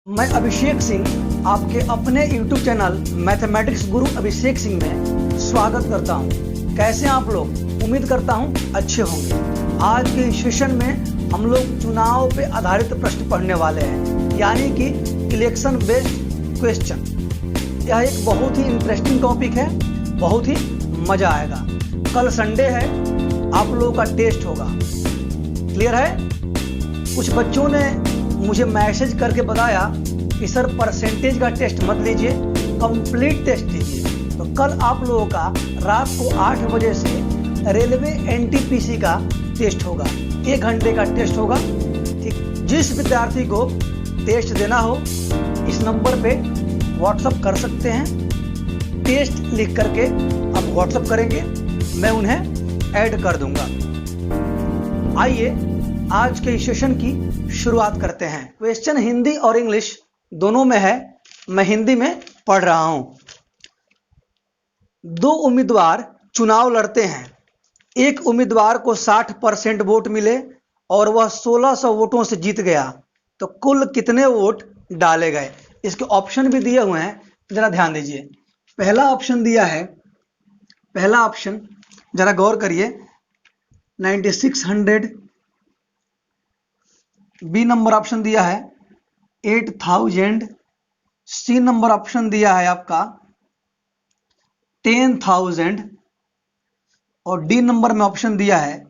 मैं अभिषेक सिंह आपके अपने YouTube चैनल मैथमेटिक्स गुरु अभिषेक सिंह में स्वागत करता हूं। कैसे हैं आप लोग? उम्मीद करता हूं अच्छे होंगे। आज के इस सेशन में हम लोग चुनाव पे आधारित प्रश्न पढ़ने वाले हैं, यानी कि इलेक्शन बेस्ड क्वेश्चन। यह एक बहुत ही इंटरेस्टिंग टॉपिक है, बहुत ही मजा आएगा। कल संडे है, आप लोगों का टेस्ट होगा। क्लियर है? कुछ बच्चों ने मुझे मैसेज करके बताया कि सर परसेंटेज का टेस्ट मत लीजिए, कंप्लीट टेस्ट लीजिए। तो कल आप लोगों का रात को 8 बजे से रेलवे एनटीपीसी का टेस्ट होगा, 1 घंटे का टेस्ट होगा। ठीक, जिस विद्यार्थी को टेस्ट देना हो इस नंबर पे व्हाट्सअप कर सकते हैं। टेस्ट लिख करके आप व्हाट्सअप करेंगे, मैं उन्हें ऐड कर दूंगा। आइए आज के सेशन की शुरुआत करते हैं। क्वेश्चन हिंदी और इंग्लिश दोनों में है, मैं हिंदी में पढ़ रहा हूं। 2 उम्मीदवार चुनाव लड़ते हैं। एक उम्मीदवार को 60% वोट मिले और वह 1600 वोटों से जीत गया, तो कुल कितने वोट डाले गए? इसके ऑप्शन भी दिए हुए हैं, जरा ध्यान दीजिए। पहला ऑप्शन दिया है, पहला ऑप्शन जरा गौर करिए, 9600। बी नंबर ऑप्शन दिया है 8000। सी नंबर ऑप्शन दिया है आपका 10,000 और डी नंबर में ऑप्शन दिया है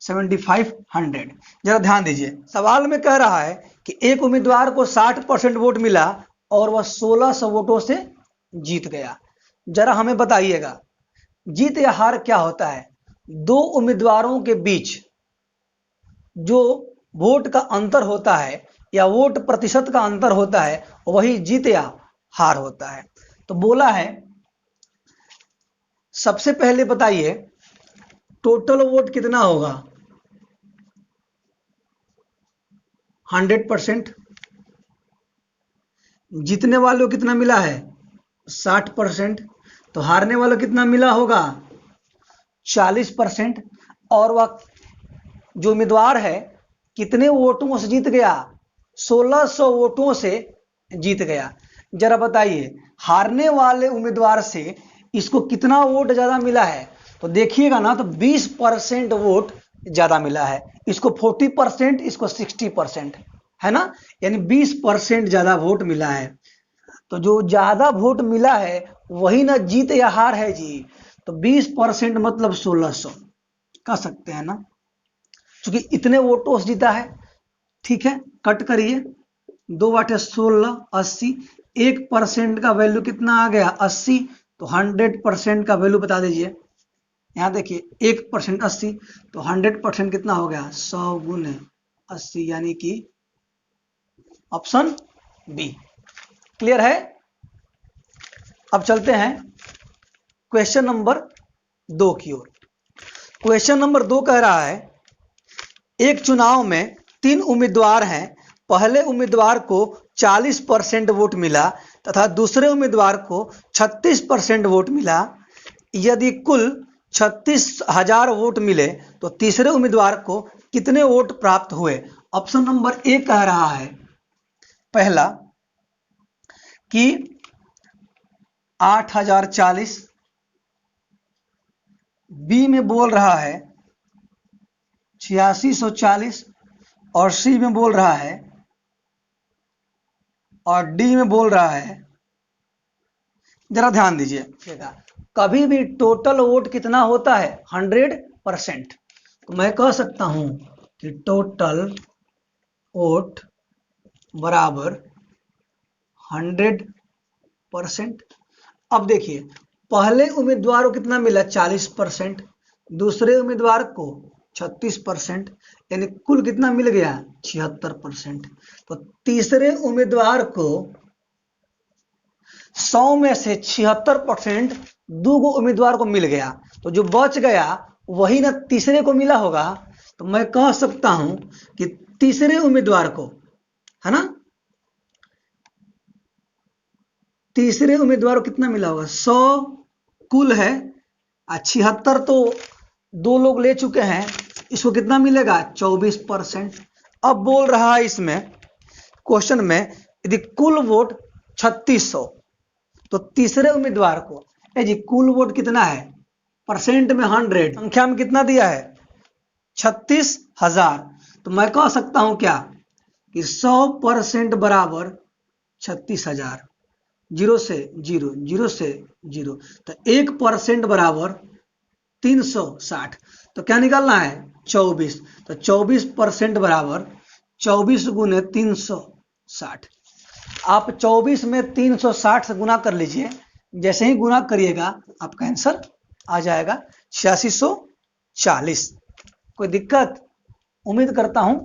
7500। जरा ध्यान दीजिए, सवाल में कह रहा है कि एक उम्मीदवार को 60% वोट मिला और वह 1600 वोटों से जीत गया। जरा हमें बताइएगा, जीत या हार क्या होता है? 2 उम्मीदवारों के बीच जो वोट का अंतर होता है या वोट प्रतिशत का अंतर होता है, वही जीत या हार होता है। तो बोला है, सबसे पहले बताइए टोटल वोट कितना होगा? 100%। जीतने वालों कितना मिला है? 60%। तो हारने वालों कितना मिला होगा? 40%। और वह जो उम्मीदवार है कितने वोटों से जीत गया? 1600 वोटों से जीत गया। जरा बताइए, हारने वाले उम्मीदवार से इसको कितना वोट ज्यादा मिला है? तो देखिएगा ना, तो 20% वोट ज्यादा मिला है। इसको 40%, इसको 60%, है ना, यानी 20% ज्यादा वोट मिला है। तो जो ज्यादा वोट मिला है वही ना जीत या हार है जी। तो 20% मतलब 1600 कह सकते हैं ना, क्योंकि इतने वोटों से जीता है। ठीक है, कट करिए, 2/16 80। 1% का वैल्यू कितना आ गया? 80। तो 100% का वैल्यू बता दीजिए। यहां देखिए, 1% 80, तो 100% कितना हो गया? 100 गुने 80, यानी कि ऑप्शन बी। क्लियर है? अब चलते हैं क्वेश्चन नंबर 2 की ओर। क्वेश्चन नंबर 2 कह रहा है, एक चुनाव में 3 उम्मीदवार हैं। पहले उम्मीदवार को 40% वोट मिला तथा दूसरे उम्मीदवार को 36% वोट मिला। यदि कुल 36,000 वोट मिले तो तीसरे उम्मीदवार को कितने वोट प्राप्त हुए? ऑप्शन नंबर ए कह रहा है पहला कि 8040, बी में बोल रहा है 8640 और सी में बोल रहा है और डी में बोल रहा है। जरा ध्यान दीजिए, कभी भी टोटल वोट कितना होता है? 100%। तो मैं कह सकता हूं कि टोटल वोट बराबर 100%। अब देखिए, पहले उम्मीदवार को कितना मिला? 40%। दूसरे उम्मीदवार को 36%, यानी कुल कितना मिल गया? 76%। तो तीसरे उम्मीदवार को 100 में से 76% 2 उम्मीदवार को मिल गया, तो जो बच गया वही ना तीसरे को मिला होगा। तो मैं कह सकता हूं कि तीसरे उम्मीदवार को, है ना, तीसरे उम्मीदवार को कितना मिला होगा? 100 कुल है, 76 तो 2 लोग ले चुके हैं, इसको कितना मिलेगा? 24%। अब बोल रहा है इसमें क्वेश्चन में यदि कुल वोट 3600, तो तीसरे उम्मीदवार को जी कुल वोट कितना है, परसेंट में 100, संख्या में कितना दिया है 36,000, तो मैं कह सकता हूं क्या कि 100% बराबर 36,000, 0 से 0, 0 से 0, तो 1% बराबर 360, तो क्या निकालना है 24, तो 24% बराबर 24 गुने 360। आप 24 में 360 से गुना कर लीजिए, जैसे ही गुना करिएगा आपका आंसर आ जाएगा 8640। कोई दिक्कत? उम्मीद करता हूं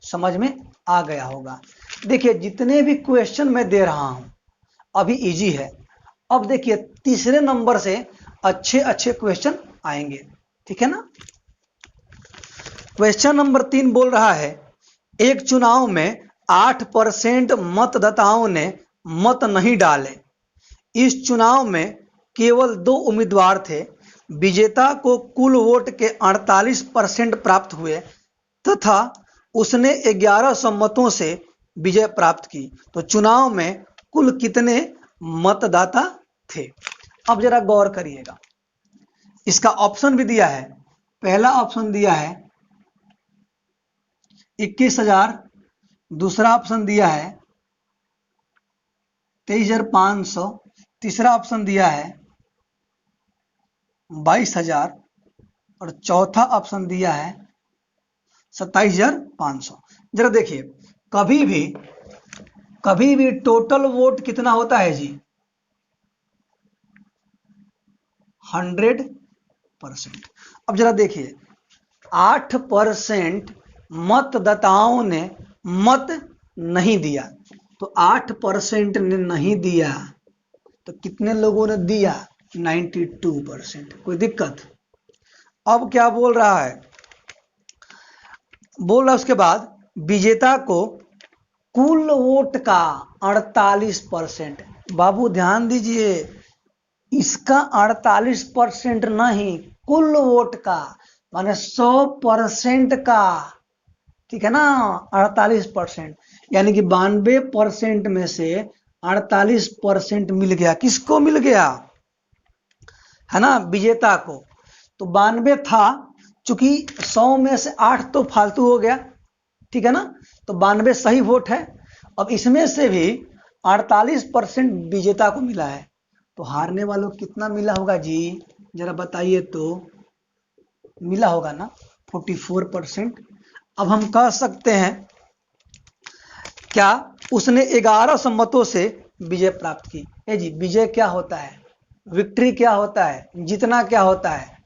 समझ में आ गया होगा। देखिए जितने भी क्वेश्चन मैं दे रहा हूं अभी इजी है। अब देखिए तीसरे नंबर से अच्छे अच्छे क्वेश्चन आएंगे, ठीक है ना। क्वेश्चन नंबर 3 बोल रहा है, एक चुनाव में 8% मतदाताओं ने मत नहीं डाले। इस चुनाव में केवल 2 उम्मीदवार थे। विजेता को कुल वोट के 48% प्राप्त हुए तथा उसने 1100 मतों से विजय प्राप्त की। तो चुनाव में कुल कितने मतदाता थे? अब जरा गौर करिएगा, इसका ऑप्शन भी दिया है। पहला ऑप्शन दिया है 21,000, दूसरा ऑप्शन दिया है 23,500, तीसरा ऑप्शन दिया है 22,000 और चौथा ऑप्शन दिया है 27,500। जरा देखिए कभी भी टोटल वोट कितना होता है जी 100%। अब जरा देखिए 8% मतदाताओं ने मत नहीं दिया, तो 8% ने नहीं दिया तो कितने लोगों ने दिया 92%। कोई दिक्कत? अब क्या बोल रहा है, बोल रहा उसके बाद विजेता को कुल वोट का 48%। बाबू ध्यान दीजिए, इसका 48% नहीं, कुल वोट का माने 100% का, ठीक है ना। 48% यानी कि 92% में से 48% मिल गया। किसको मिल गया? है ना, विजेता को। तो 92 था, चूंकि 100 में से 8 तो फालतू हो गया, ठीक है ना, तो 92 सही वोट है। अब इसमें से भी 48% विजेता को मिला है, तो हारने वालों को कितना मिला होगा जी, जरा बताइए तो। मिला होगा ना 44%। अब हम कह सकते हैं क्या उसने 1100 मतों से विजय प्राप्त की। जी विजय क्या होता है, विक्ट्री क्या होता है, जीतना क्या होता है,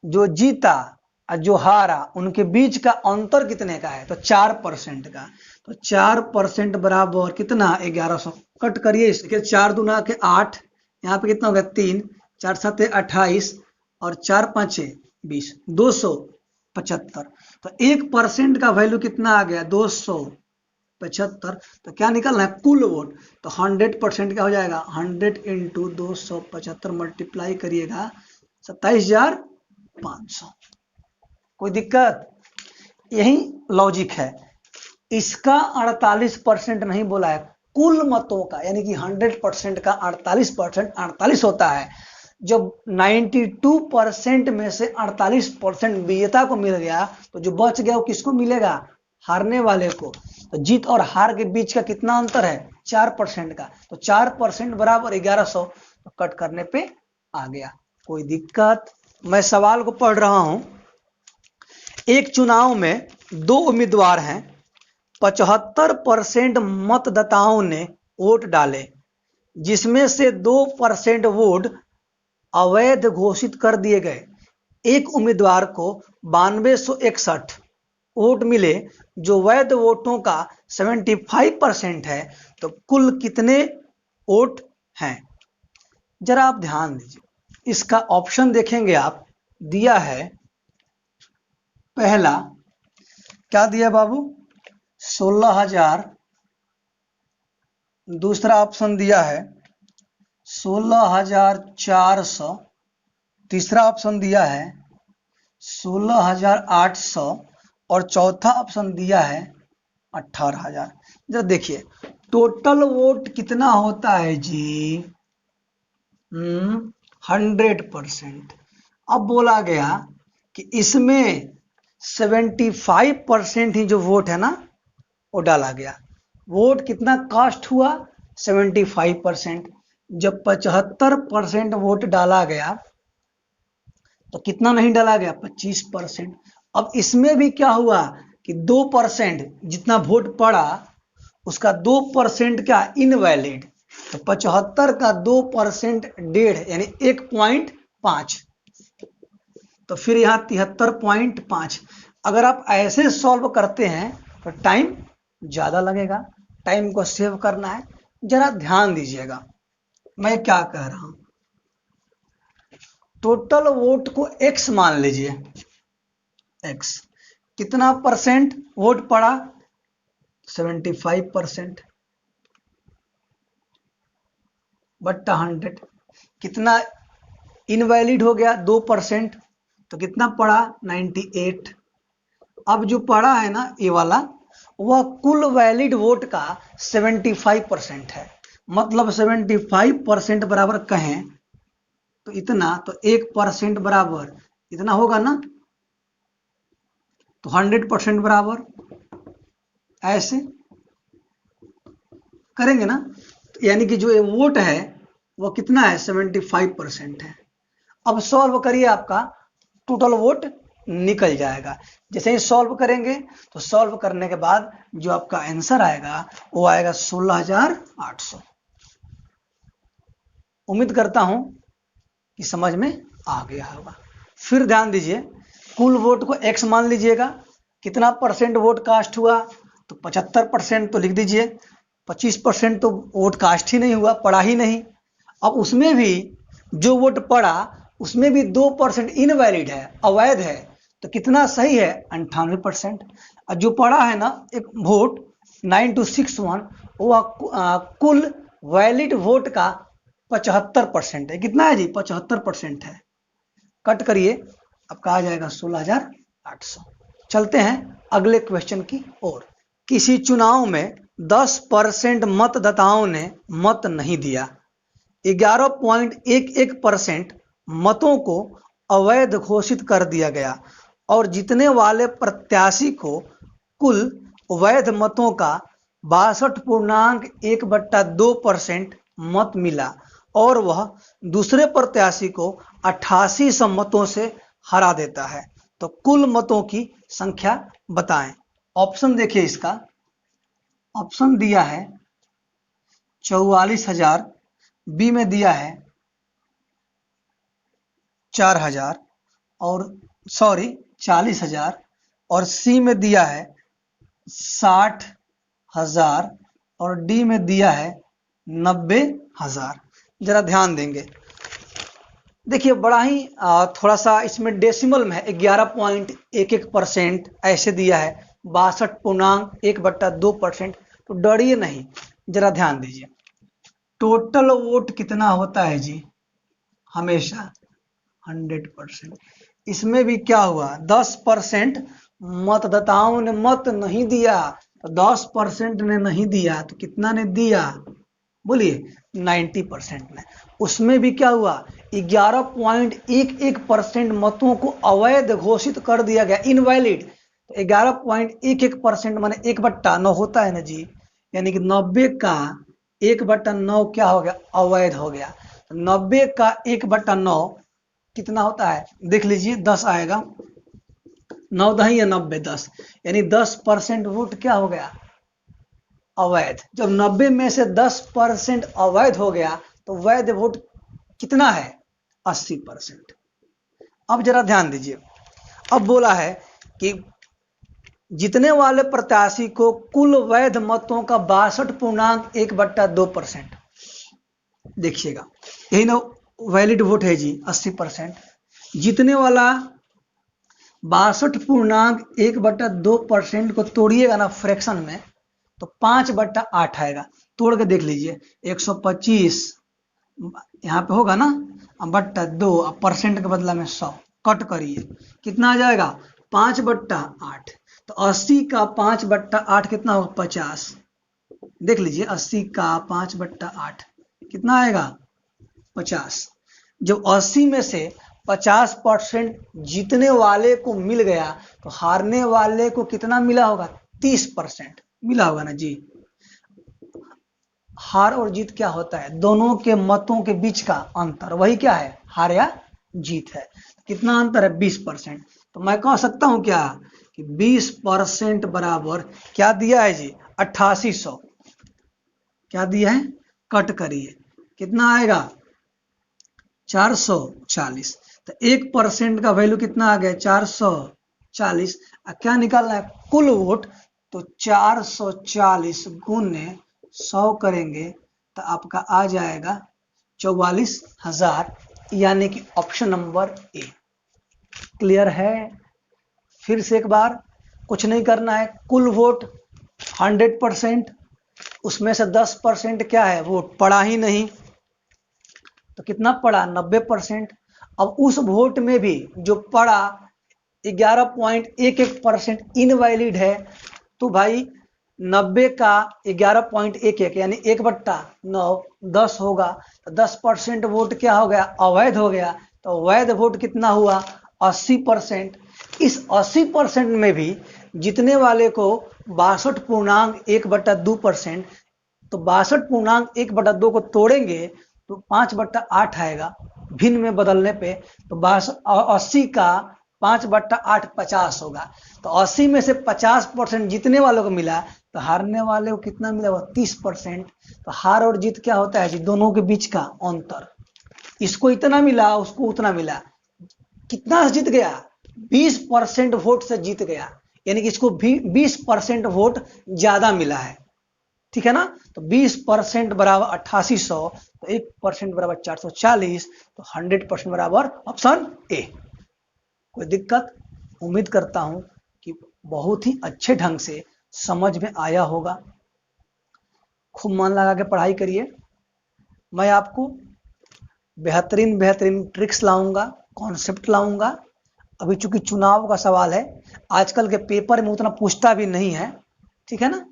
जो जीता और जो हारा उनके बीच का अंतर कितने का है, तो 4% का। तो 4% बराबर कितना 1100। कट करिए इसके, 4 दूना के 8, यहाँ पे कितना हो गया 3, 4 7 28 और 4 5 20, 275। तो 1% का वैल्यू कितना आ गया 275। तो क्या निकलना है कुल वोट, तो 100% क्या हो जाएगा 100 × 275 मल्टीप्लाई करिएगा 27,500। कोई दिक्कत? यही लॉजिक है। इसका 48% नहीं बोला है, कुल मतों का, यानी कि 100% का 48% 48 होता है। जब 92% में से 48% विजेता को मिल गया, तो जो बच गया वो किसको मिलेगा, हारने वाले को। तो जीत और हार के बीच का कितना अंतर है 4% का, तो 4% बराबर 1100, तो कट करने पे आ गया। कोई दिक्कत? मैं सवाल को पढ़ रहा हूं। एक चुनाव में 2 उम्मीदवार हैं, 75% मतदाताओं ने वोट डाले, जिसमें से 2% वोट अवैध घोषित कर दिए गए। एक उम्मीदवार को 9261 वोट मिले, जो वैध वोटों का 75% है। तो कुल कितने वोट हैं? जरा आप ध्यान दीजिए, इसका ऑप्शन देखेंगे आप, दिया है पहला क्या दिया बाबू 16,000, दूसरा ऑप्शन दिया है 16,400, तीसरा ऑप्शन दिया है 16,800 और चौथा ऑप्शन दिया है 18,000। जरा देखिए टोटल वोट कितना होता है जी, 100%। अब बोला गया कि इसमें 75% ही जो वोट है ना वो डाला गया। वोट कितना कास्ट हुआ, 75%। जब 75% वोट डाला गया तो कितना नहीं डाला गया, 25%। अब इसमें भी क्या हुआ कि 2% जितना वोट पड़ा उसका 2% क्या, इनवैलिड। तो 75 का 2% 1.5 यानी 1.5। तो फिर यहाँ 73.5। अगर आप ऐसे सॉल्व करते हैं तो टाइम ज्यादा लगेगा, टाइम को सेव करना है। जरा ध्यान दीजिएगा मैं क्या कह रहा हूं। टोटल वोट को x मान लीजिए, x कितना परसेंट वोट पड़ा, 75% बट्टा 100। कितना इनवैलिड हो गया, 2%, तो कितना पड़ा, 98। अब जो पड़ा है ना ये वाला, वह कुल वैलिड वोट का 75% है। मतलब 75% बराबर कहें तो इतना, तो 1% बराबर इतना होगा ना, तो 100% बराबर ऐसे करेंगे ना। तो यानी कि जो ये वोट है वो कितना है, 75% है। अब सॉल्व करिए, आपका टोटल वोट निकल जाएगा। जैसे ही सॉल्व करेंगे तो सॉल्व करने के बाद जो आपका आंसर आएगा वो आएगा 16,800। उम्मीद करता हूं कि समझ में आ गया होगा। फिर ध्यान दीजिए, कुल वोट को x मान लीजिएगा। कितना परसेंट वोट कास्ट हुआ, तो 75% तो लिख दीजिए। 25% तो वोट कास्ट ही नहीं हुआ, पड़ा ही नहीं। अब उसमें भी जो वोट पड़ा उसमें भी 2% इनवैलिड है, अवैध है। तो कितना सही है, 98%। और जो पड़ा है ना एक वोट 9261, वह कुल वैलिड वोट का 75% है। कितना है जी, 75% है। कट करिए, आपका आ जाएगा 16,800। चलते हैं अगले क्वेश्चन की ओर। किसी चुनाव में 10% मतदाताओं ने मत नहीं दिया, 11.11% मतों को अवैध घोषित कर दिया गया और जीतने वाले प्रत्याशी को कुल वैध मतों का 62.1/2% मत मिला और वह दूसरे प्रत्याशी को 8800 मतों से हरा देता है। तो कुल मतों की संख्या बताएं। ऑप्शन देखिए, इसका ऑप्शन दिया है 44,000, बी में दिया है 4,000 और 40,000 और सी में दिया है 60,000 और डी में दिया है 90,000। जरा ध्यान देंगे, देखिए बड़ा ही थोड़ा सा इसमें डेसिमल में है, 11.11% ऐसे दिया है, 62.1/2%। तो डरिए नहीं, जरा ध्यान दीजिए। टोटल वोट कितना होता है जी, हमेशा 100%। इसमें भी क्या हुआ, 10% मतदाताओं ने मत नहीं दिया, तो 10% ने नहीं दिया तो कितना ने दिया, बोलिए 90% ने। उसमें भी क्या हुआ, 11.11% मतों को अवैध घोषित कर दिया गया, इनवैलिड। तो 11.11% माने 1/9 होता है ना जी, यानी कि 90 का 1/9 क्या हो गया, अवैध हो गया। 90 का 1/9 कितना होता है, देख लीजिए 10 आएगा, 9 दही या 90, 10, यानी 10% वोट क्या हो गया, अवैध। जब 90 में से 10% अवैध हो गया तो वैध वोट कितना है, 80%। अब जरा ध्यान दीजिए, अब बोला है कि जीतने वाले प्रत्याशी को कुल वैध मतों का 62.1/2%। देखिएगा यही ना वैलिड वोट है जी, 80%। जीतने वाला 62.1/2% को तोड़िएगा ना फ्रैक्शन में तो 5/8 आएगा। तोड़ के देख लीजिए, 125 यहाँ पे होगा ना, बट्टा 2, परसेंट के बदला में 100, कट करिए कितना आ जाएगा, 5/8। तो 80 का 5/8 कितना होगा, 50। देख लीजिए 80 का 5/8 कितना आएगा 50। जब 80 में से 50% जीतने वाले को मिल गया तो हारने वाले को कितना मिला होगा 30% मिला होगा ना जी। हार और जीत क्या होता है दोनों के मतों के बीच का अंतर, वही क्या है हार या जीत है। कितना अंतर है 20%। तो मैं कह सकता हूं क्या कि 20% बराबर क्या दिया है जी 8800। क्या दिया है कट करिए कितना आएगा 440। तो 1% का वैल्यू कितना आ गया 440। क्या निकालना है कुल वोट। तो 440 गुने 100 करेंगे तो आपका आ जाएगा 44,000, यानी कि ऑप्शन नंबर ए। क्लियर है। फिर से एक बार, कुछ नहीं करना है, कुल वोट 100%, उसमें से 10% क्या है वोट पड़ा ही नहीं, तो कितना पड़ा 90%। अब उस वोट में भी जो पड़ा 11.11% इनवैलिड है, तो भाई 90 का 11.11 यानी 1/9 10 होगा, तो 10% वोट क्या हो गया अवैध हो गया। तो वैध वोट कितना हुआ 80%। इस 80% में भी जीतने वाले को 62.1/2%, तो 62.1/2 को तोड़ेंगे तो 5/8 आएगा भिन्न में बदलने पे। तो 80 का 5/8 50 होगा। तो 80 में से 50% जीतने वालों को मिला, तो हारने वाले को कितना मिला वो 30%। तो हार और जीत क्या होता है जी दोनों के बीच का अंतर। इसको इतना मिला उसको उतना मिला, कितना जीत गया 20% वोट से जीत गया, यानी कि इसको भी 20% वोट ज्यादा मिला है। ठीक है ना। तो 20% बराबर 8800, तो 1% बराबर 440, तो 100% बराबर ऑप्शन ए। कोई दिक्कत? उम्मीद करता हूं कि बहुत ही अच्छे ढंग से समझ में आया होगा। खूब मन लगा के पढ़ाई करिए। मैं आपको बेहतरीन ट्रिक्स लाऊंगा, कॉन्सेप्ट लाऊंगा। अभी चूंकि चुनाव का सवाल है, आजकल के पेपर में उतना पूछता भी नहीं है, ठीक है ना।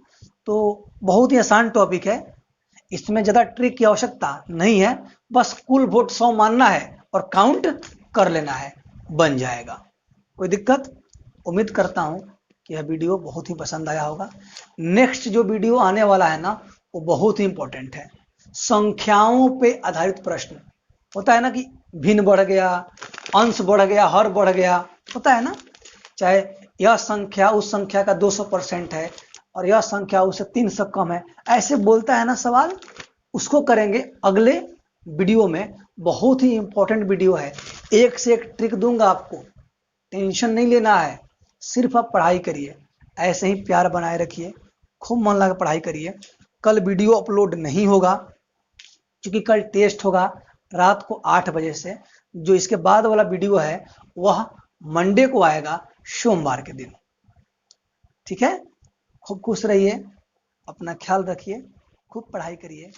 तो बहुत ही आसान टॉपिक है, इसमें ज्यादा ट्रिक की आवश्यकता नहीं है, बस कुल वोट 100 मानना है और काउंट कर लेना है, बन जाएगा। कोई दिक्कत? उम्मीद करता हूं कि यह वीडियो बहुत ही पसंद आया होगा। नेक्स्ट जो वीडियो आने वाला है ना, वो बहुत ही इंपॉर्टेंट है। संख्याओं पे आधारित प्रश्न होता है ना, कि भिन्न बढ़ गया, अंश बढ़ गया, हर बढ़ गया, होता है ना। चाहे यह संख्या उस संख्या का 200% है और यह संख्या उससे 300 कम है, ऐसे बोलता है ना सवाल, उसको करेंगे अगले वीडियो में। बहुत ही इंपॉर्टेंट वीडियो है, एक से एक ट्रिक दूंगा आपको, टेंशन नहीं लेना है, सिर्फ आप पढ़ाई करिए, ऐसे ही प्यार बनाए रखिए, खूब मन लगा पढ़ाई करिए। कल वीडियो अपलोड नहीं होगा क्योंकि कल टेस्ट होगा रात को 8 बजे से। जो इसके बाद वाला वीडियो है वह मंडे को आएगा, सोमवार के दिन। ठीक है। खूब खुश रहिए, अपना ख्याल रखिए, खूब पढ़ाई करिए।